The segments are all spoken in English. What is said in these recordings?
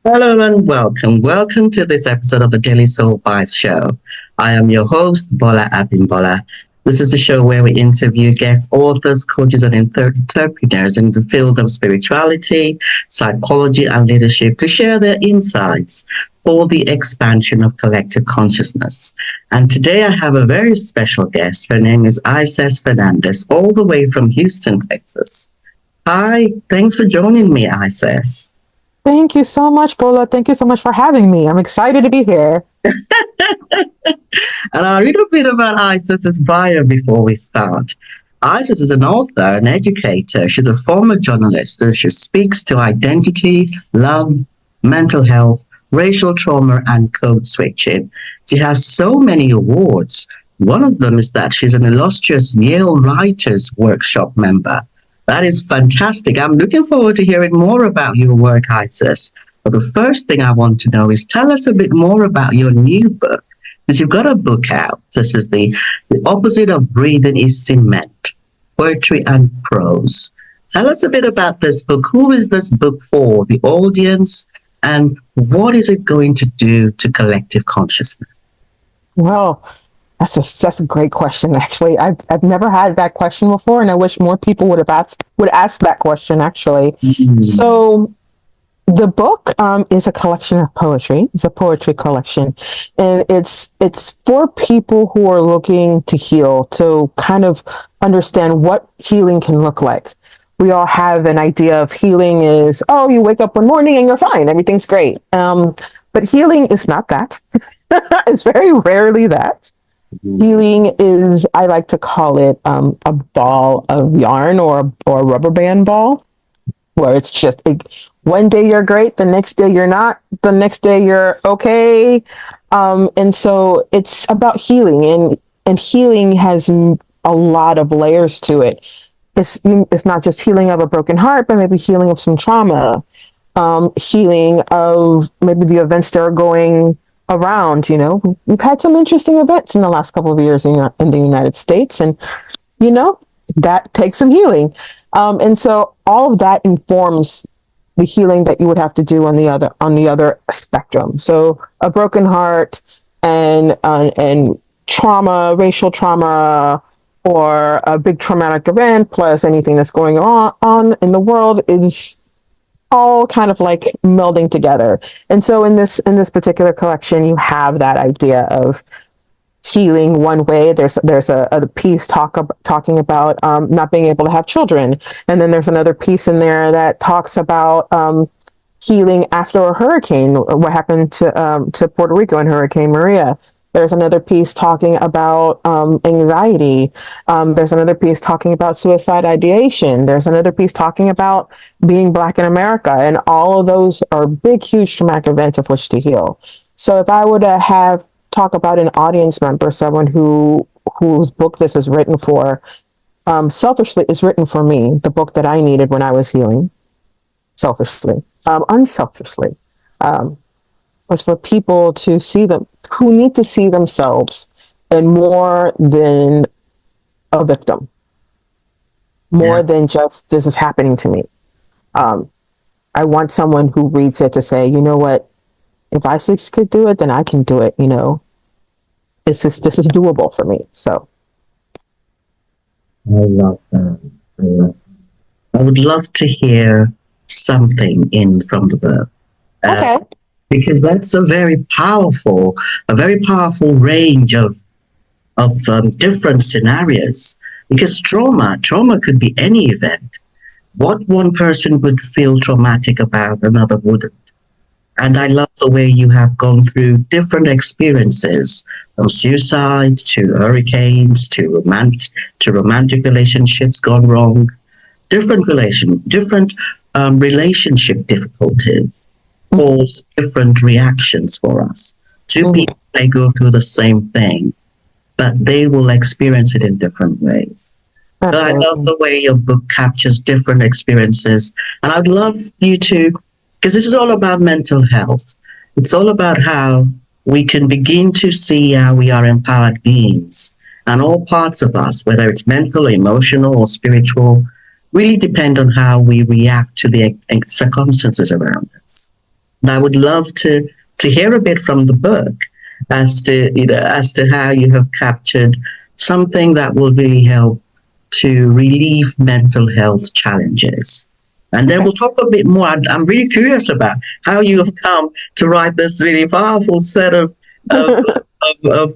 Hello and welcome. Welcome to this episode of the Daily Soul Bytes show. I am your host, Bolaabimbolaauthor. This is the show where we interview guest authors, coaches, and entrepreneurs in the field of spirituality, psychology, and leadership to share their insights for the expansion of collective consciousness. And today I have a very special guest. Her name is Icess Fernandez, all the way from Houston, Texas. Hi, thanks for joining me, Icess. Thank you so much, Bola. Thank you so much for having me. I'm excited to be here. And I'll read a bit about Icess's bio before we start. Icess is an author, an educator. She's a former journalist. She speaks to identity, love, mental health, racial trauma, and code switching. She has so many awards. One of them is that she's an illustrious Yale Writers Workshop member. That is fantastic. I'm looking forward to hearing more about your work, Icess. But the first thing I want to know is tell us a bit more about your new book. Because you've got a book out. This is the opposite of breathing is cement, poetry and prose. Tell us a bit about this book. Who is this book for, the audience, and what is it going to do to collective consciousness? Well, that's a great question. Actually, I've never had that question before, and I wish more people would ask that question. Actually, so the book is a collection of poetry. It's a poetry collection, and it's for people who are looking to heal, to kind of understand what healing can look like. We all have an idea of healing is, oh, you wake up one morning and you're fine, everything's great. But healing is not that. It's very rarely that. Healing is, I like to call it a ball of yarn or a rubber band ball, where it's just one day you're great, the next day you're not, the next day you're okay. And so it's about healing, and healing has a lot of layers to it. It's not just healing of a broken heart, but maybe healing of some trauma, healing of maybe the events that are going around. We've had some interesting events in the last couple of years in the United States, and that takes some healing. And so all of that informs the healing that you would have to do on the other spectrum. So a broken heart and trauma, racial trauma, or a big traumatic event, plus anything that's going on in the world is all kind of like melding together. And so in this particular collection, you have that idea of healing one way. There's a piece talking about not being able to have children, and then there's another piece in there that talks about healing after a hurricane. What happened to Puerto Rico in Hurricane Maria? There's another piece talking about anxiety. There's another piece talking about suicide ideation. There's another piece talking about being Black in America. And all of those are big, huge traumatic events of which to heal. So if I were to talk about an audience member, someone whose book this is written for, selfishly, it's written for me, the book that I needed when I was healing, unselfishly. Was for people to see them, who need to see themselves and more than a victim, more than just this is happening to me. I want someone who reads it to say, you know what, if Icess could do it, then I can do it. This is doable for me. So I love that. I would love to hear something from the book. Okay. Because that's a very powerful range of different scenarios. Because trauma could be any event. What one person would feel traumatic about, another wouldn't. And I love the way you have gone through different experiences, from suicide to hurricanes to romantic relationships gone wrong, different relationship difficulties cause different reactions for us. Two people may go through the same thing, but they will experience it in different ways. So I love the way your book captures different experiences. And I'd love you to, because this is all about mental health. It's all about how we can begin to see how we are empowered beings. And all parts of us, whether it's mental or emotional or spiritual, really depend on how we react to the circumstances around us. And I would love to hear a bit from the book as to as to how you have captured something that will really help to relieve mental health challenges. And then Okay. we'll talk a bit more. I'm really curious about how you have come to write this really powerful set of,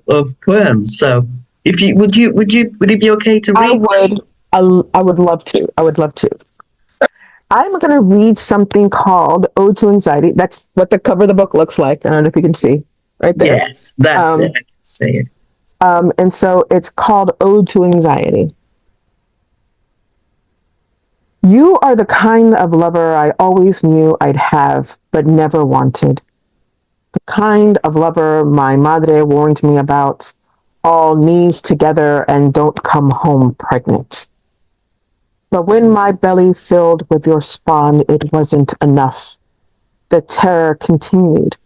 of poems. So, if you would it be okay to I read some? would. I would love to. I would love to. I'm going to read something called "Ode to Anxiety." That's what the cover of the book looks like. I don't know if you can see right there. Yes, that's it. Um, I can say it. and so it's called "Ode to Anxiety." You are the kind of lover I always knew I'd have, but never wanted. The kind of lover my madre warned me about, all knees together and don't come home pregnant. But when my belly filled with your spawn, it wasn't enough. The terror continued.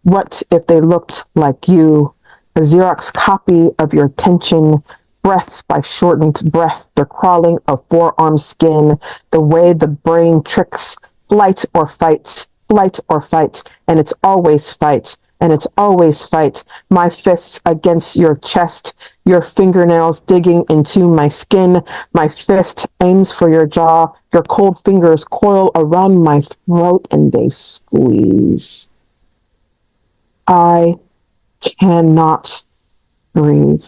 What if they looked like you? A Xerox copy of your tension, breath by shortened breath, the crawling of forearm skin, the way the brain tricks, flight or fight, and it's always fight, and it's always fight. My fists against your chest, your fingernails digging into my skin. My fist aims for your jaw, your cold fingers coil around my throat and they squeeze. I cannot breathe.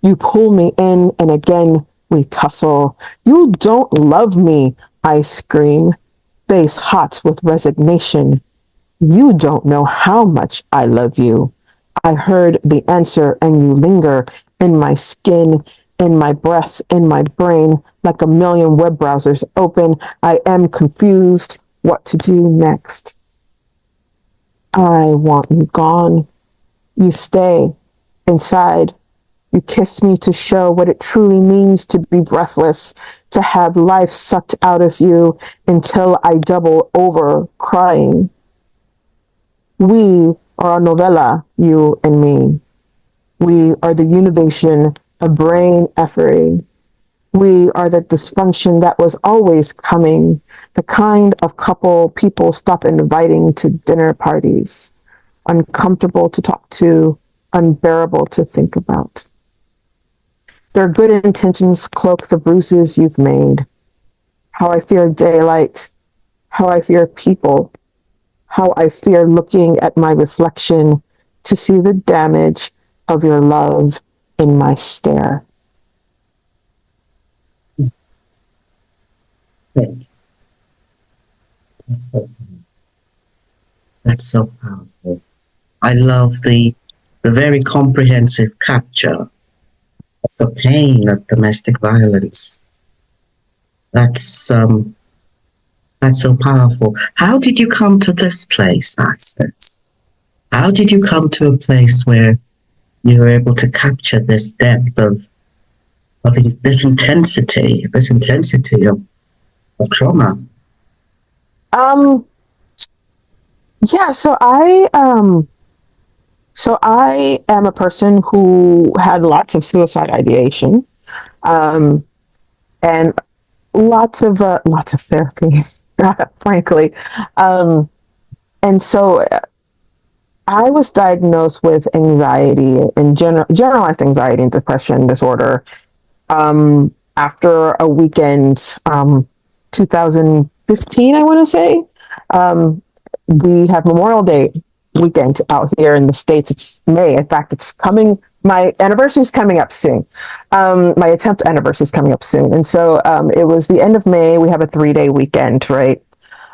You pull me in and again we tussle. You don't love me, I scream, face hot with resignation. You don't know how much I love you. I heard the answer and you linger in my skin, in my breath, in my brain, like a million web browsers open. I am confused what to do next. I want you gone. You stay inside. You kiss me to show what it truly means to be breathless, to have life sucked out of you until I double over crying. We are a novella, you and me. We are the univation of brain effery. We are the dysfunction that was always coming, the kind of couple people stop inviting to dinner parties, uncomfortable to talk to, unbearable to think about. Their good intentions cloak the bruises you've made. How I fear daylight, how I fear people, how I fear looking at my reflection to see the damage of your love in my stare. That's so powerful. I love the very comprehensive capture of the pain of domestic violence. That's that's so powerful. How did you come to this place, Icess? How did you come to a place where you were able to capture this depth of this intensity of trauma? Um, yeah, so I am a person who had lots of suicide ideation, um, and lots of therapy, frankly. Um, and so I was diagnosed with anxiety and generalized anxiety and depression disorder after a weekend, 2015, I want to say. Um, we have Memorial Day weekend out here in the States. It's May. In fact, it's coming. My anniversary is coming up soon. My attempt anniversary is coming up soon. And so it was the end of May. We have a 3-day weekend, right?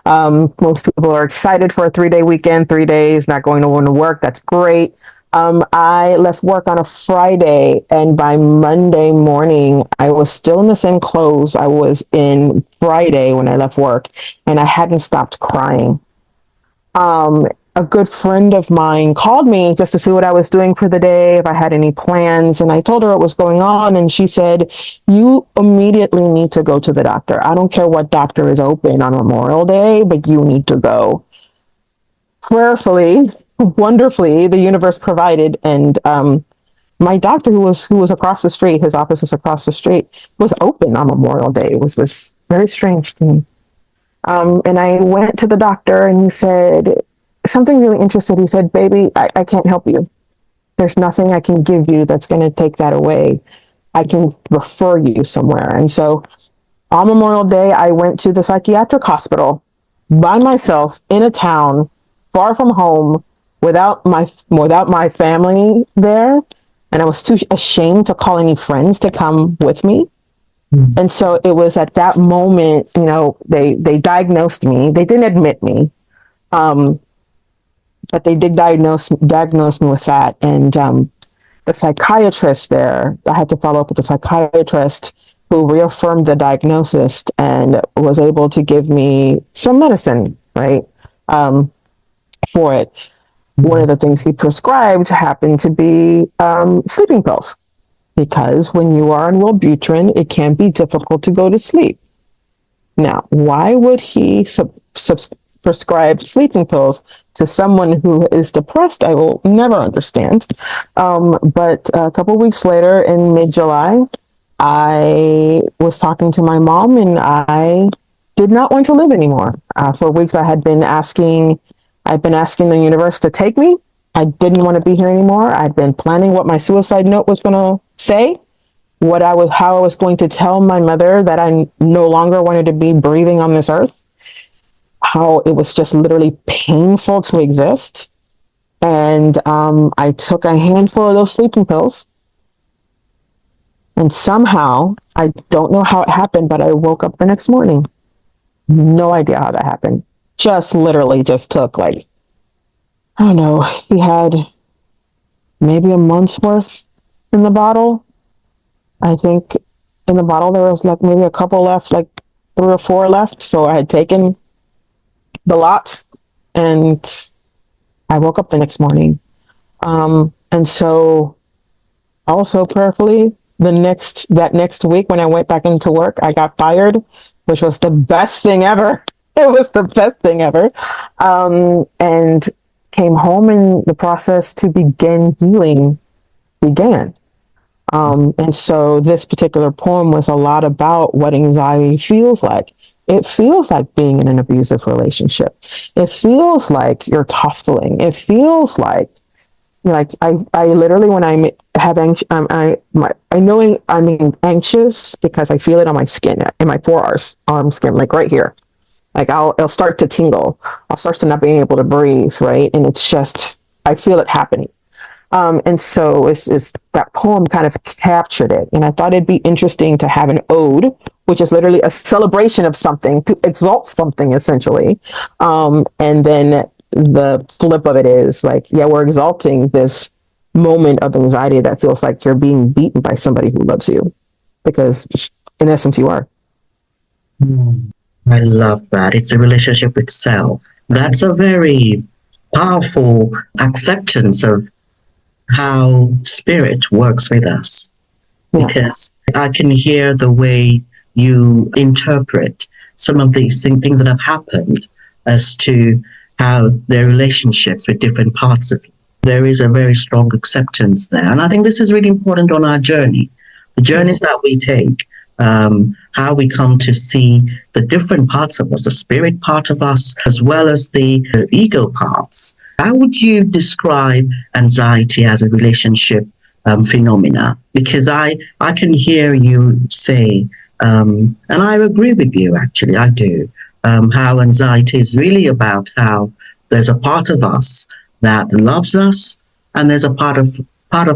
Most people are excited for a 3-day weekend, 3 days, not going to want to work. That's great. I left work on a Friday, and by Monday morning, I was still in the same clothes I was in Friday when I left work, and I hadn't stopped crying. A good friend of mine called me just to see what I was doing for the day, if I had any plans, and I told her what was going on, and she said, "You immediately need to go to the doctor. I don't care what doctor is open on Memorial Day, but you need to go." Prayerfully, wonderfully, the universe provided, and my doctor, who was across the street, his office is across the street, was open on Memorial Day. It was very strange to me. And I went to the doctor and he said something really interesting. He said, baby, I can't help you. There's nothing I can give you that's going to take that away. I can refer you somewhere. And so on Memorial Day, I went to the psychiatric hospital by myself in a town far from home without my family there. And I was too ashamed to call any friends to come with me. And so it was at that moment, they diagnosed me. They didn't admit me, but they did diagnose me with that. And the psychiatrist there, I had to follow up with the psychiatrist who reaffirmed the diagnosis and was able to give me some medicine, right, for it. One of the things he prescribed happened to be sleeping pills, because when you are on Wellbutrin, it can be difficult to go to sleep. Now, why would he prescribe sleeping pills to someone who is depressed? I will never understand. But a couple of weeks later, in mid-July, I was talking to my mom, and I did not want to live anymore. For weeks, I'd been asking the universe to take me. I didn't want to be here anymore. I'd been planning what my suicide note was going to say, how I was going to tell my mother that I no longer wanted to be breathing on this earth, how it was just literally painful to exist. And I took a handful of those sleeping pills. And somehow, I don't know how it happened, but I woke up the next morning. No idea how that happened. Just literally just took I don't know, he had maybe a month's worth in the bottle. I think in the bottle there was maybe a couple left, 3 or 4 left. So I had taken the lot, and I woke up the next morning. And so also prayerfully, that next week when I went back into work, I got fired, which was the best thing ever. It was the best thing ever. And came home, and the process to begin healing began. And so this particular poem was a lot about what anxiety feels like. It feels like being in an abusive relationship. It feels like you're tussling. It feels like I literally, when I have I know I'm anxious because I feel it on my skin, in my forearm skin, right here. It'll start to tingle. I'll start to not being able to breathe, right? And it's just, I feel it happening. And so it's that poem kind of captured it. And I thought it'd be interesting to have an ode, which is literally a celebration of something, to exalt something, essentially. And then the flip of it is we're exalting this moment of anxiety that feels like you're being beaten by somebody who loves you, because in essence you are. I love that. It's a relationship with self. That's a very powerful acceptance of how spirit works with us. Yeah. Because I can hear the way you interpret some of these things that have happened as to how their relationships with different parts of you. There is a very strong acceptance there. And I think this is really important on our journey. The journeys that we take, how we come to see the different parts of us, the spirit part of us, as well as the ego parts. How would you describe anxiety as a relationship phenomena? Because I can hear you say, and I agree with you, actually, I do, how anxiety is really about how there's a part of us that loves us, and there's a part of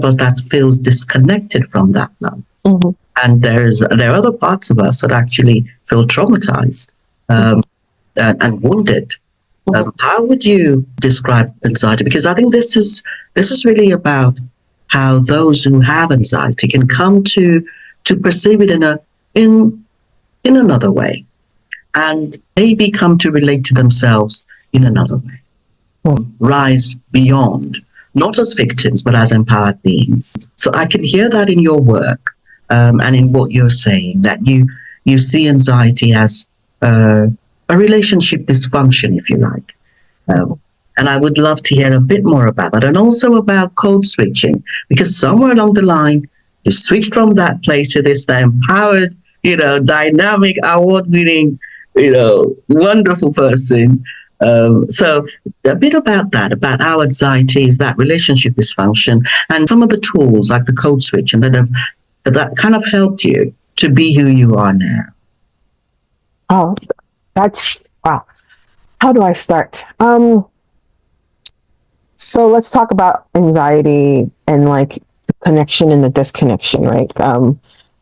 us that feels disconnected from that love. Mm-hmm. And there are other parts of us that actually feel traumatized and wounded. How would you describe anxiety? Because I think this is really about how those who have anxiety can come to perceive it in another way, and maybe come to relate to themselves in another way. Rise beyond, not as victims, but as empowered beings. So I can hear that in your work. And in what you're saying, that you see anxiety as a relationship dysfunction, if you like. And I would love to hear a bit more about that, and also about code switching, because somewhere along the line, you switched from that place to this empowered, dynamic, award-winning Wonderful person. So a bit about that, about our anxieties, that relationship dysfunction, and some of the tools like the code switch, and that kind of helped you to be who you are now. Oh, that's wow. How do I start? So let's talk about anxiety and like the connection and the disconnection, right?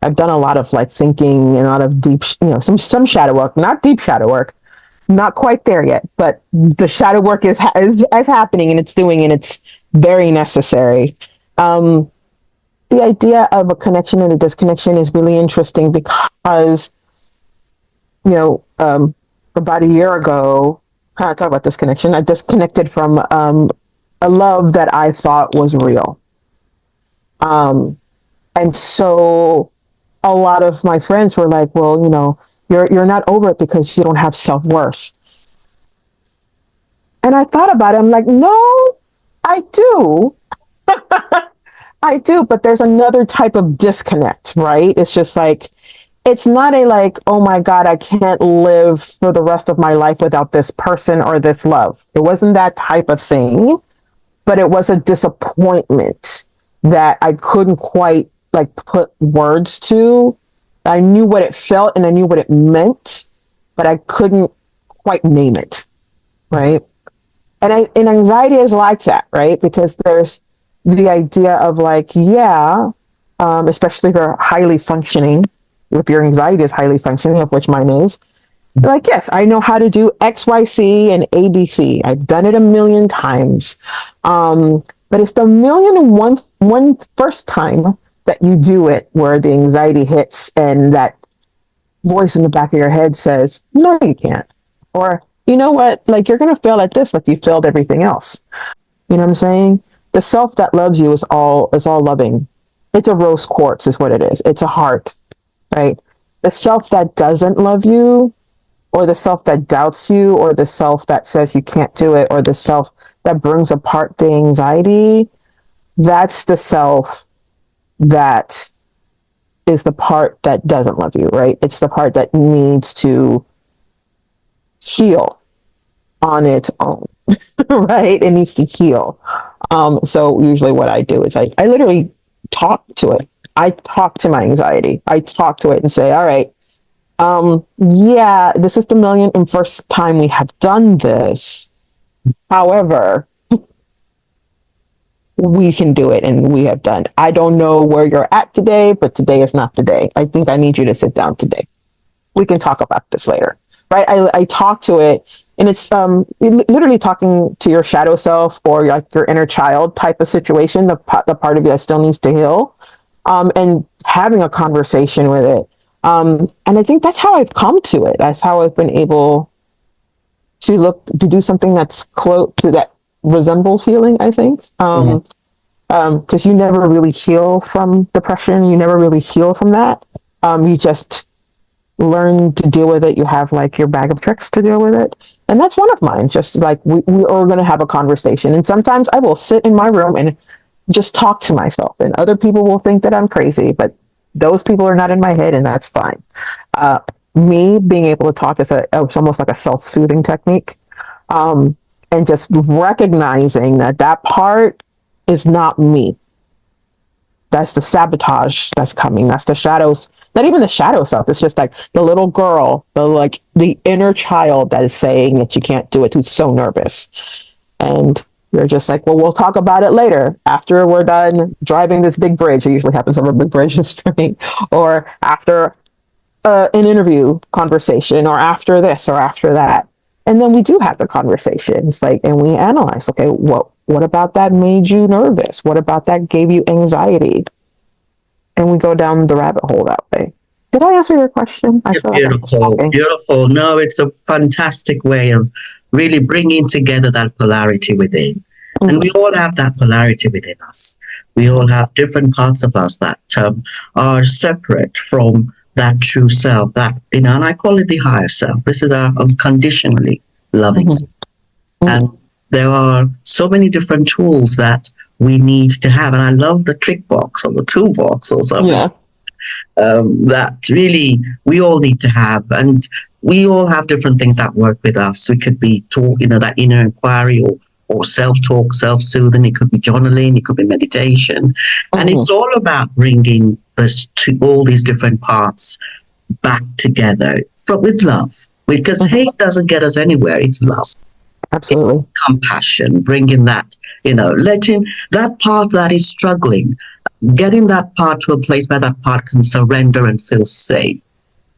I've done a lot of like thinking and a lot of deep, some shadow work, not deep shadow work, not quite there yet, but the shadow work is happening and it's doing and it's very necessary. Um, the idea of a connection and a disconnection is really interesting because you know, about a year ago, kind of talk about disconnection. I disconnected from a love that I thought was real. Um, and so a lot of my friends were like, well, you're not over it because you don't have self-worth. And I thought about it. I'm like, no, I do. I do, but there's another type of disconnect, right? It's just like, it's not a like, oh my God, I can't live for the rest of my life without this person or this love. It wasn't that type of thing, but it was a disappointment that I couldn't quite like put words to. I knew what it felt and I knew what it meant, but I couldn't quite name it, right? And anxiety is like that, right? Because there's the idea of like, yeah, especially if you're highly functioning, if your anxiety is highly functioning, of which mine is, like, yes, I know how to do X, Y, C, and ABC. I've done it a million times. But it's the million and one first time that you do it where the anxiety hits and that voice in the back of your head says, no, you can't. Or, you know what? Like, you're going to fail at this like you failed everything else. You know what I'm saying? The self that loves you is all loving. It's a rose quartz is what it is. It's a heart, right? The self that doesn't love you, or the self that doubts you, or the self that says you can't do it, or the self that brings apart the anxiety, that's the self that is the part that doesn't love you, right? It's the part that needs to heal on its own, right? It needs to heal. So usually what I do is I literally talk to it. I talk to my anxiety. I talk to it and say, all right, yeah, this is the million and first time we have done this. However, we can do it and we have done. I don't know where you're at today, but today is not the day. I think I need you to sit down today. We can talk about this later, right? I talk to it and it's literally talking to your shadow self or like your inner child type of situation, the part of you that still needs to heal, and having a conversation with it. And I think that's how I've come to it. That's how I've been able to do something that's close to that resembles healing, I think. Because you never really heal from depression. You never really heal from that. You just learn to deal with it. You have like your bag of tricks to deal with it. And that's one of mine. Just like we are going to have a conversation. And sometimes I will sit in my room and just talk to myself. And other people will think that I'm crazy, but those people are not in my head and that's fine. Me being able to talk is it's almost like a self-soothing technique. And just recognizing that part is not me. That's the sabotage that's coming. That's the shadows, not even the shadow self. It's just like the little girl, the inner child that is saying that you can't do it, who's so nervous. And you're just like, well, we'll talk about it later after we're done driving this big bridge. It usually happens over big bridges for me, or after an interview conversation, or after this or after that. And then we do have the conversation. It's like, and we analyze, okay, what about that made you nervous? What about that gave you anxiety? And we go down the rabbit hole that way. Did I answer your question? I feel Beautiful, like beautiful. No, it's a fantastic way of really bringing together that polarity within. Mm-hmm. And we all have that polarity within us. We all have different parts of us that are separate from that true self, and I call it the higher self. This is our unconditionally loving self. And there are so many different tools that we need to have. And I love the trick box or the toolbox or something. Yeah. That really we all need to have. And we all have different things that work with us. We could be taught, that inner inquiry, or self-talk, self-soothing. It could be journaling. It could be meditation. And Mm-hmm. it's all about bringing all these different parts back together with love. Because Mm-hmm. hate doesn't get us anywhere. It's love. Absolutely. It's compassion, bringing that, letting that part that is struggling, getting that part to a place where that part can surrender and feel safe.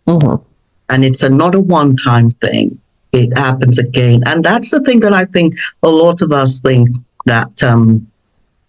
Mm-hmm. And it's not a one-time thing. It happens again. And that's the thing that I think a lot of us think, that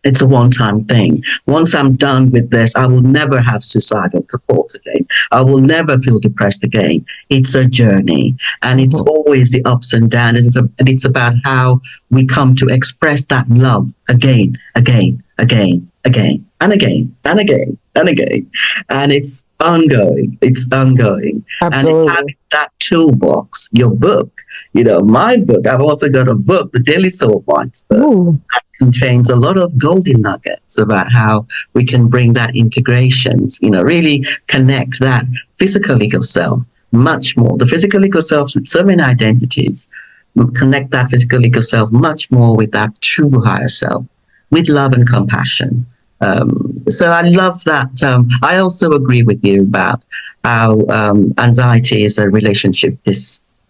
it's a one-time thing. Once I'm done with this, I will never have suicidal thoughts again. I will never feel depressed again. It's a journey, and it's Mm-hmm. always the ups and downs. It's about how we come to express that love again, again, again, again, and again, and again, and again. And it's ongoing. It's ongoing. And it's Absolutely. having that toolbox, your book, my book. I've also got a book, the Daily Soul Bytes book, Ooh. contains a lot of golden nuggets about how we can bring that integrations, really connect that physical ego self much more. The physical ego self with so many identities, connect that physical ego self much more with that true higher self, with love and compassion. So I love that. I also agree with you about how anxiety is a relationship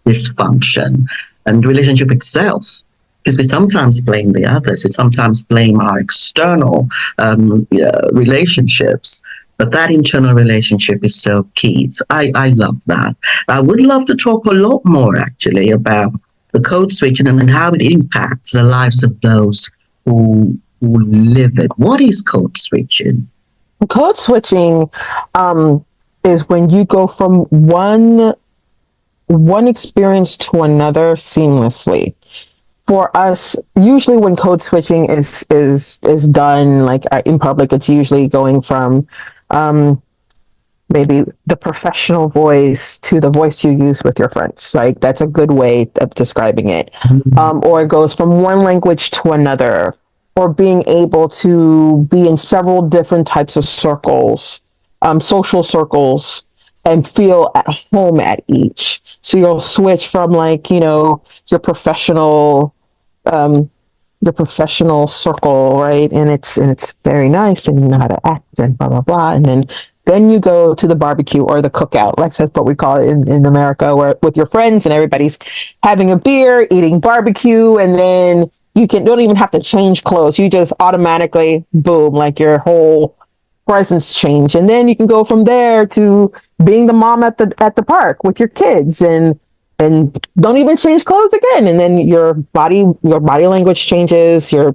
dysfunction, and relationship itself, because we sometimes blame the others, we sometimes blame our external relationships, but that internal relationship is so key. So I love that. I would love to talk a lot more actually about the code switching and how it impacts the lives of those who live it. What is code switching? Code switching is when you go from one experience to another seamlessly. For us, usually when code switching is done like in public, it's usually going from maybe the professional voice to the voice you use with your friends. Like that's a good way of describing it. Or it goes from one language to another, or being able to be in several different types of circles, social circles, and feel at home at each. So you'll switch from like, your professional um, your professional circle, right? And it's very nice, and you know how to act and blah blah blah. And then you go to the barbecue or the cookout, like that's what we call it in America, where with your friends and everybody's having a beer, eating barbecue, and then you don't even have to change clothes. You just automatically boom, like your whole presence change, and then you can go from there to being the mom at the park with your kids, and don't even change clothes again, and then your body language changes, your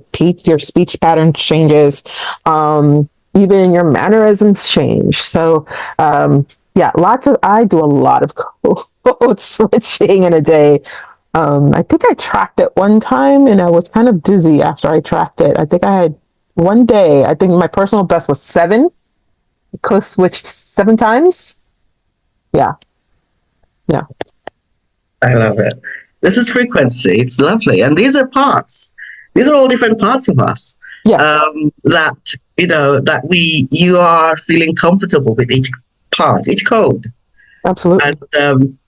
speech pattern changes, even your mannerisms change. So yeah, I do a lot of code switching in a day. I think I tracked it one time, and I was kind of dizzy after I tracked it. I think I had one day, I think my personal best was 7. Code switched 7 times. Yeah. Yeah. I love it. This is frequency. It's lovely. And these are parts. These are all different parts of us. Yes. That, you are feeling comfortable with each part, each code. Absolutely. And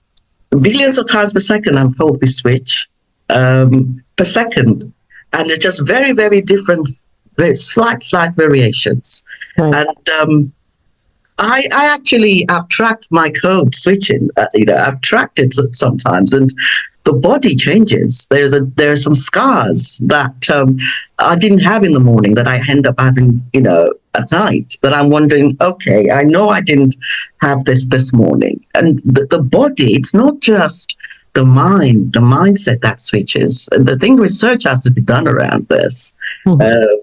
billions of times per second, I'm told we switch per second. And they're just very, very different, very slight variations. Right. And I actually have tracked my code switching. I've tracked it sometimes, and the body changes. There are some scars that I didn't have in the morning that I end up having, at night. That I'm wondering, okay, I know I didn't have this morning, and the body. It's not just the mindset that switches. And the thing research has to be done around this. Mm-hmm.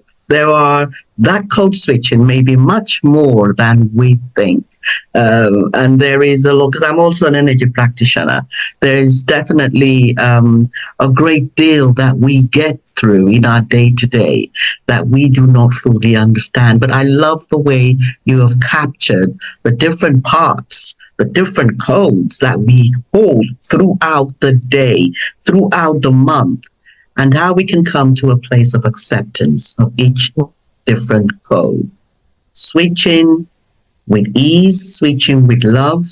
That code switching may be much more than we think. And there is a lot, because I'm also an energy practitioner, there is definitely a great deal that we get through in our day to day that we do not fully understand. But I love the way you have captured the different parts, the different codes that we hold throughout the day, throughout the month, and how we can come to a place of acceptance of each different code. Switching with ease, switching with love,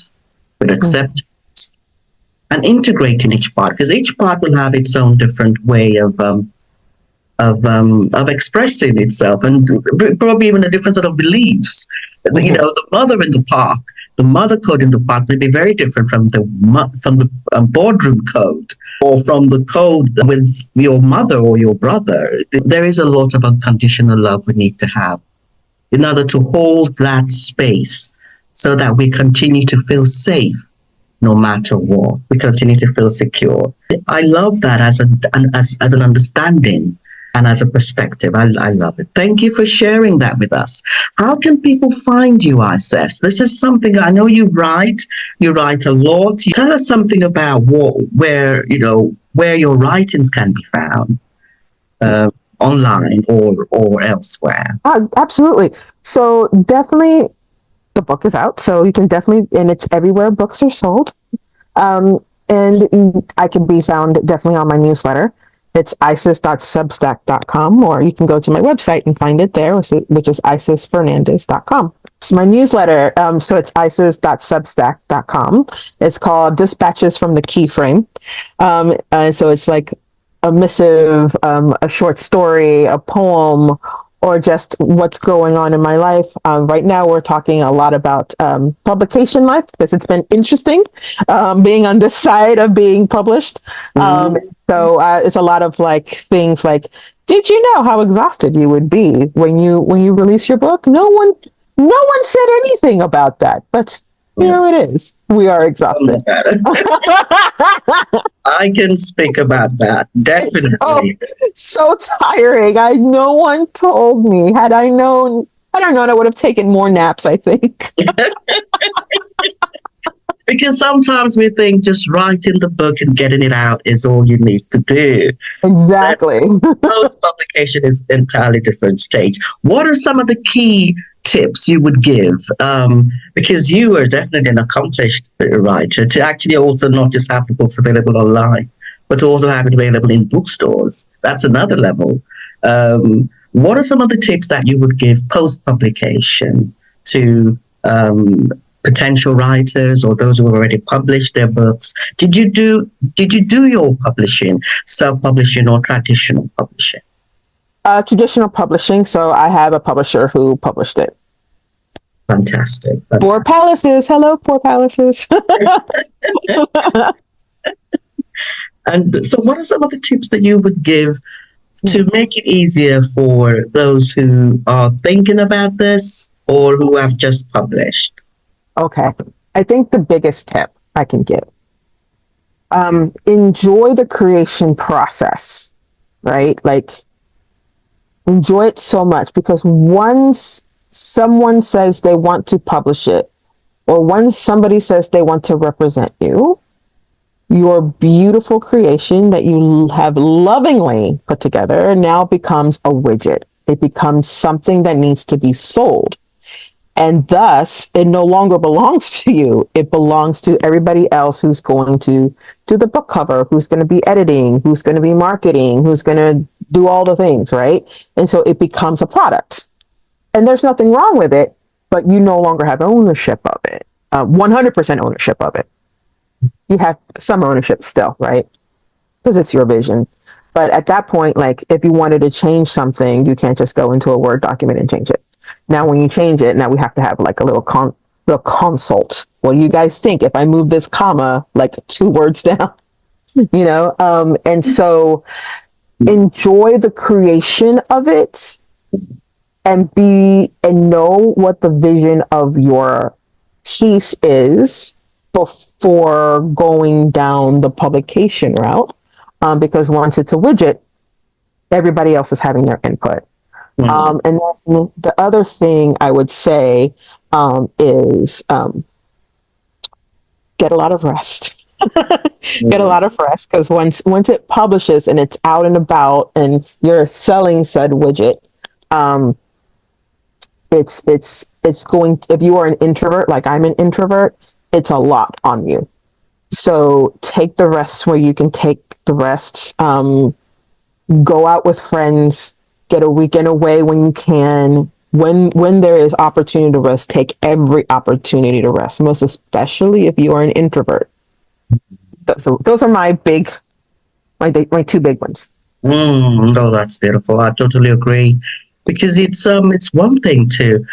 with acceptance, integrating each part, because each part will have its own different way of expressing itself, and probably even a different set of beliefs. You know, the mother in the park, the mother code in the park may be very different from the boardroom code, or from the code with your mother or your brother. There is a lot of unconditional love we need to have in order to hold that space, so that we continue to feel safe no matter what. We continue to feel secure. I love that as an understanding and as a perspective. I love it. Thank you for sharing that with us. How can people find you, Icess? This is something I know you write. You write a lot. Tell us something about where your writings can be found, online or elsewhere. Absolutely. So definitely the book is out. So you can definitely, and it's everywhere books are sold. And I can be found definitely on my newsletter. It's icess.substack.com, or you can go to my website and find it there, which is icessfernandez.com. It's my newsletter. So it's icess.substack.com. It's called Dispatches from the Keyframe. So it's like a missive, a short story, a poem, or just what's going on in my life. Right now, we're talking a lot about publication life, because it's been interesting being on this side of being published. So it's a lot of like things like, did you know how exhausted you would be when you release your book? No one said anything about that, but here it is. We are exhausted. I can speak about that. Definitely. So tiring. No one told me. Had I known, I would have taken more naps, I think. Because sometimes we think just writing the book and getting it out is all you need to do. Exactly. Post-publication is an entirely different stage. What are some of the key tips you would give? Because you are definitely an accomplished writer, to actually also not just have the books available online, but to also have it available in bookstores. That's another level. What are some of the tips that you would give post-publication to potential writers or those who have already published their books? Did you do your publishing, self-publishing, or traditional publishing? Traditional publishing. So I have a publisher who published it. Fantastic. Four Palaces. Hello, Four Palaces. And so what are some of the tips that you would give to make it easier for those who are thinking about this or who have just published? Okay. I think the biggest tip I can give, enjoy the creation process, right? Like, enjoy it so much, because once someone says they want to publish it, or once somebody says they want to represent you, your beautiful creation that you have lovingly put together now becomes a widget. It becomes something that needs to be sold. And thus, it no longer belongs to you. It belongs to everybody else who's going to do the book cover, who's going to be editing, who's going to be marketing, who's going to do all the things, right? And so it becomes a product. And there's nothing wrong with it, but you no longer have ownership of it, 100% ownership of it. You have some ownership still, right? Because it's your vision. But at that point, like, if you wanted to change something, you can't just go into a Word document and change it. Now, when you change it, now we have to have like a little consult. What do you guys think if I move this comma like 2 words down? And so enjoy the creation of it, and know what the vision of your piece is before going down the publication route. Because once it's a widget, everybody else is having their input. And then the other thing I would say is get a lot of rest. Get a lot of rest, because once it publishes and it's out and about and you're selling said widget, it's going to, if you are an introvert, like I'm an introvert, it's a lot on you. So take the rest where you can take the rest. Go out with friends. Get a weekend away when you can. When there is opportunity to rest, take every opportunity to rest, most especially if you are an introvert. those are my my two big ones. Oh, that's beautiful. I totally agree, because it's one thing to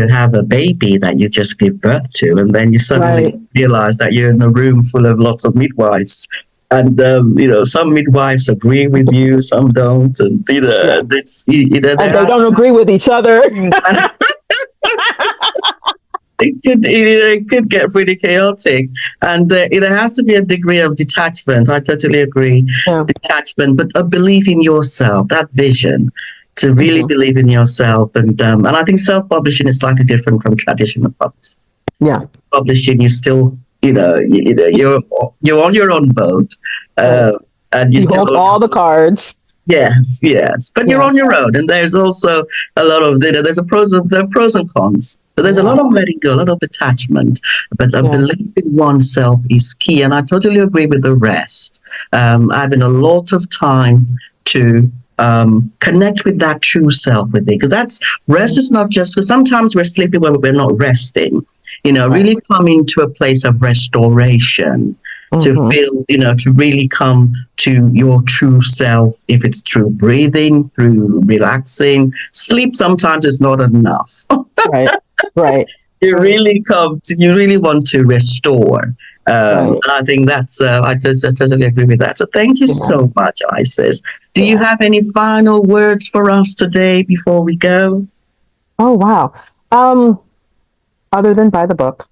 have a baby that you just give birth to, and then you suddenly Right. realize that you're in a room full of lots of midwives, and some midwives agree with you, some don't, and Yeah. And there they has don't agree with each other. it could get pretty chaotic, and there has to be a degree of detachment. I totally agree, Yeah. detachment, but a belief in yourself, that vision, to really Mhm. believe in yourself, and I think self-publishing is slightly different from traditional Yeah. publishing. You still, you're on your own boat, Right. uh, and you You still hold own all your the cards. Yes, yes, but you're Yeah. on your own, and there's also a lot of there are pros and cons. But there's a Yeah. lot of letting go, a lot of detachment. But a Yeah. belief in oneself is key, and I totally agree with the rest. Having a lot of time to connect with that true self with me, because that's rest is not just because sometimes we're sleeping when we're not resting. Right. Really coming to a place of restoration, to Hmm. feel, to really come to your true self. If it's through breathing, through relaxing, sleep sometimes is not enough. Right. Right. Right. You really want to restore. Right. I think I totally agree with that. So thank you Yeah. so much, Isis. Do you Yeah. have any final words for us today before we go? Oh wow. Um, Other than buy the book,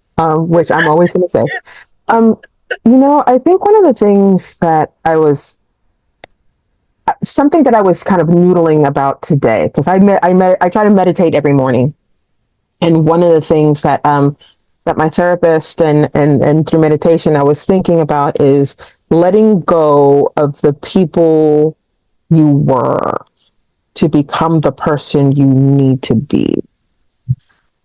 which I'm always going to say. Yes. Um, I think one of the things that something that I was kind of noodling about today, because I try to meditate every morning, and one of the things that my therapist and through meditation I was thinking about is letting go of the people you were to become the person you need to be.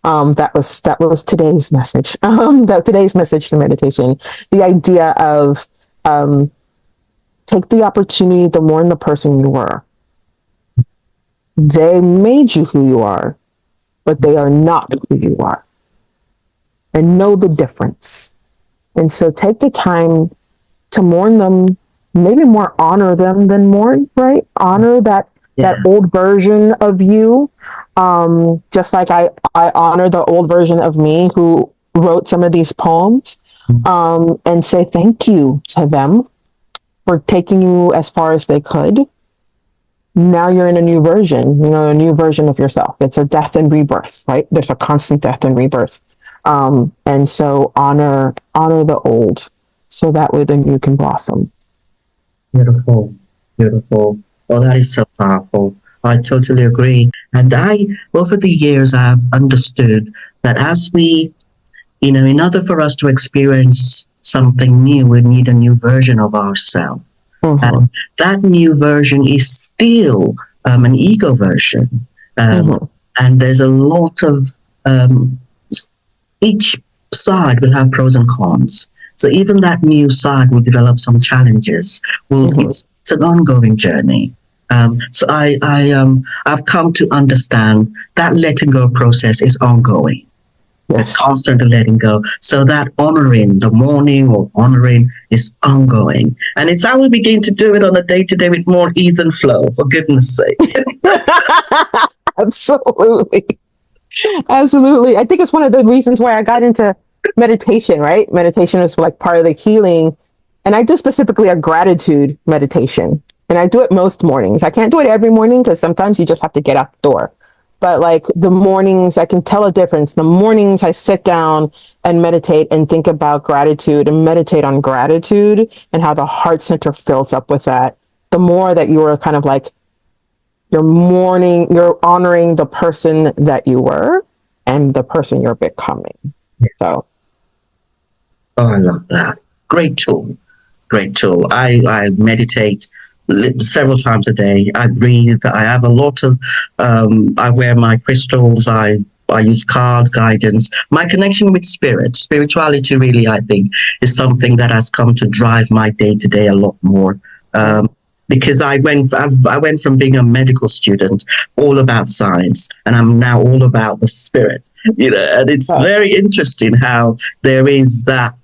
That was today's message. Today's message to meditation. The idea of take the opportunity to mourn the person you were. They made you who you are, but they are not who you are. And know the difference. And so take the time to mourn them, maybe more honor them than mourn, right? Honor that Yes. old version of you. Just like I honor the old version of me who wrote some of these poems, and say thank you to them for taking you as far as they could. Now you're in a new version, a new version of yourself. It's a death and rebirth, right? There's a constant death and rebirth. And so honor the old so that way the new can blossom. Beautiful, beautiful. Oh, that is so powerful. I totally agree. And over the years, I've understood that in order for us to experience something new, we need a new version of ourselves. Mm-hmm. And that new version is still an ego version. Mm-hmm. And there's a lot of, each side will have pros and cons. So even that new side will develop some challenges. Mm-hmm. It's an ongoing journey. So I've come to understand that letting go process is ongoing. The Yes. constant letting go. So that honoring, the mourning or honoring is ongoing. And it's how we begin to do it on a day-to-day with more ease and flow, for goodness sake. Absolutely. Absolutely. I think it's one of the reasons why I got into meditation, right? Meditation is like part of the healing. And I do specifically a gratitude meditation. And I do it most mornings. I can't do it every morning because sometimes you just have to get out the door. But like the mornings, I can tell a difference. The mornings I sit down and meditate and think about gratitude and meditate on gratitude and how the heart center fills up with that. The more that you are kind of like, you're honoring the person that you were and the person you're becoming. So, Oh, I love that. Great tool. Great tool. I meditate several times a day. I breathe. I have a lot of, I wear my crystals. I use cards, guidance. My connection with spirituality really, I think, is something that has come to drive my day to day a lot more. Because I went from being a medical student, all about science, and I'm now all about the spirit. And it's very interesting how there is that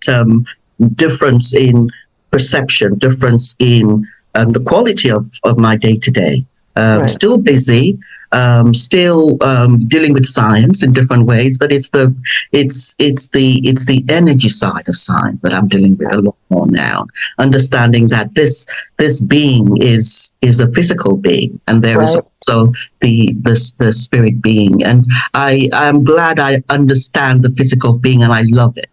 difference in perception, difference in the quality of my day to day. Right. Still busy, still dealing with science in different ways, but it's the energy side of science that I'm dealing with a lot more now. Understanding that this being is a physical being, and there is Right. also the spirit being. And I'm glad I understand the physical being, and I love it.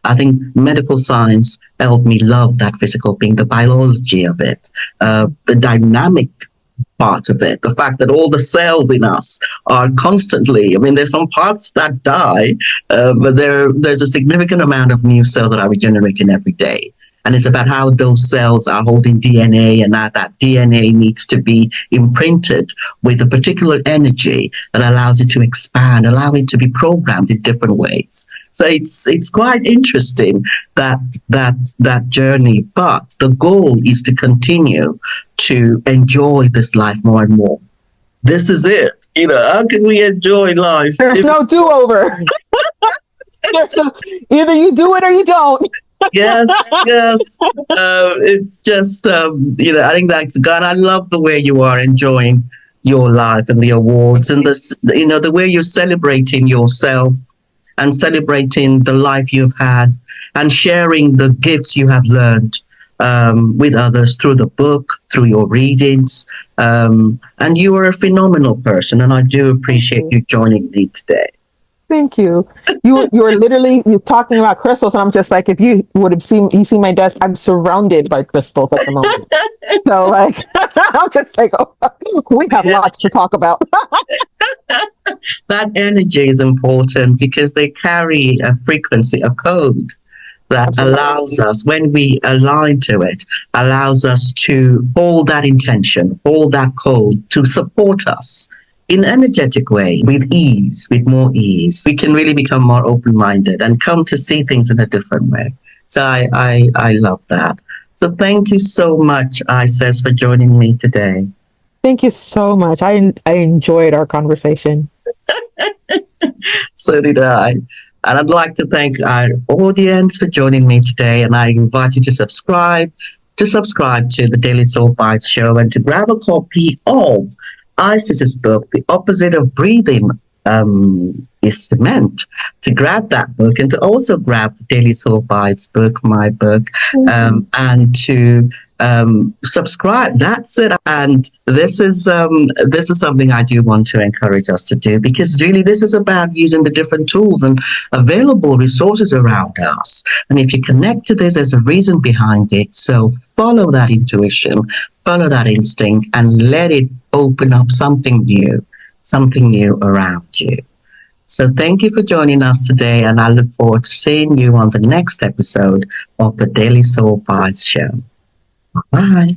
I think medical science helped me love that physical being, the biology of it, the dynamic part of it, the fact that all the cells in us are constantly, I mean, there's some parts that die, but there's a significant amount of new cells that are regenerating every day. And it's about how those cells are holding DNA, and that DNA needs to be imprinted with a particular energy that allows it to expand, allow it to be programmed in different ways. So it's quite interesting that journey. But the goal is to continue to enjoy this life more and more. This is it. How can we enjoy life? There's no do-over. Either you do it or you don't. Yes. It's just, I think that's God. I love the way you are enjoying your life and the awards, and the way you're celebrating yourself and celebrating the life you've had, and sharing the gifts you have learned with others through the book, through your readings. And you are a phenomenal person, and I do appreciate you joining me today. Thank you. You were literally talking about crystals, and I'm just like, if you would have seen my desk, I'm surrounded by crystals at the moment. So like, I'm just like, oh, we have lots to talk about. That energy is important because they carry a frequency, a code that Absolutely. allows us, when we align to it, allows us to hold that intention, hold that code to support us in an energetic way, with ease, with more ease. We can really become more open-minded and come to see things in a different way. So I love that. So thank you so much, Icess, for joining me today. Thank you so much. I enjoyed our conversation. So did I. And I'd like to thank our audience for joining me today. And I invite you to subscribe to the Daily Soul Bytes show, and to grab a copy of Icess's book, The Opposite of Breathing is Cement. To grab that book, and to also grab the Daily Soul Bytes book, my book, and to subscribe. That's it. And this is something I do want to encourage us to do, because really this is about using the different tools and available resources around us. And if you connect to this, there's a reason behind it. So follow that intuition, follow that instinct, and let it open up something new around you. So thank you for joining us today, and I look forward to seeing you on the next episode of the Daily Soul Bytes show. Bye.